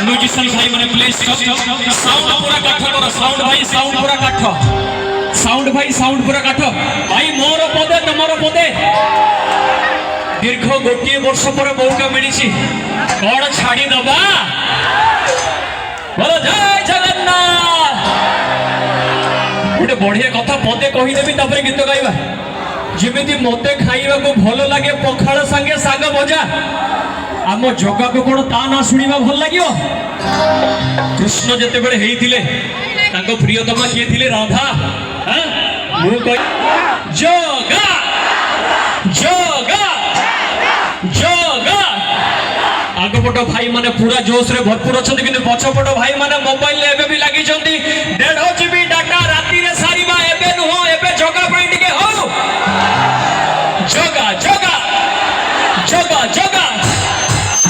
musician भाई मैंने please sound पूरा काठ करो साउंड भाई साउंड पूरा काठ साउंड भाई साउंड पूरा काठ भाई मोर पदे तुमर पदे दीर्घ गोटे वर्ष पर मौका मिली कौन छाड़ी दबा बोलो जय जगन्नाथ गोटे बढ़िया कथा पदे कहीदेवी तापर गीत गाइबा जमी मत खाइबा को भल लगे पखाड़ संगे साग भजा आम जगा को कौन ता ना शुणा भल लगे कृष्ण जिते बड़े हेइथिले तांको प्रियतमा किए थिले राधा मु जगा जगा जगा आगपट भाई माने पूरा जोश रे भरपूर अच्छा कि पछपट भाई माने मोबाइल ले एबे भी लागि जंती 1.5 जीबी डाटा राती रे सारीबा एबे नुहो एबे जगा पई टिके हो जगा जगा जगा जगा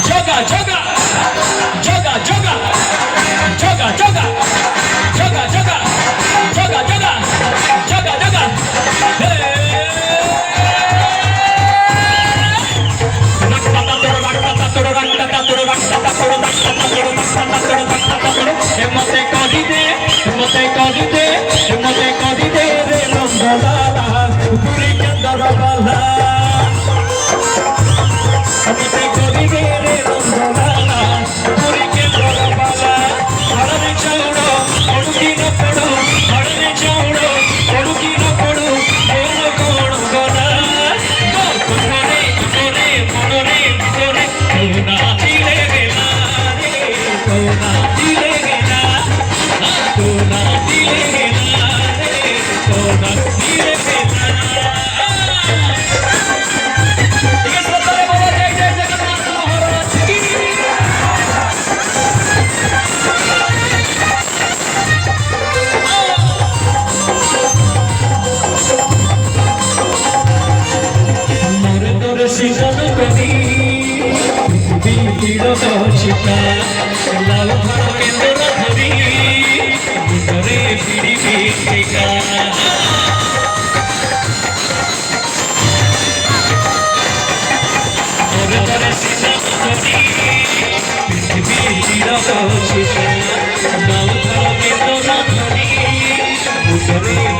जगा जगा जगा जगा जगा जगा जगा जगा जगा जगा जगा जगा मते कही दे रे नंदलाला पूरी चंदर बाला मते कही दे रे नंदलाला पूरी चंदर बाला हरने चौड़ो पड़ुकी न पड़ो हरने चौड़ो पड़ुकी न पड़ो कौन गना कोरे कोरे मनरे कोरे कोना दिले गेला रे कोना दिले गेला कोना दिले गेला रे कोना दिले गेला ये सतरे बोलो जय जय जगन्नाथ महाराज की मोर तोर सीजन करी बीतीर छिपा लाल भर केंद्र धरी मुंडरे पिड़ी बीतिका मोर तोर सीजन करी बीतीर छिपा लाल भर केंद्र धरी मुंडरे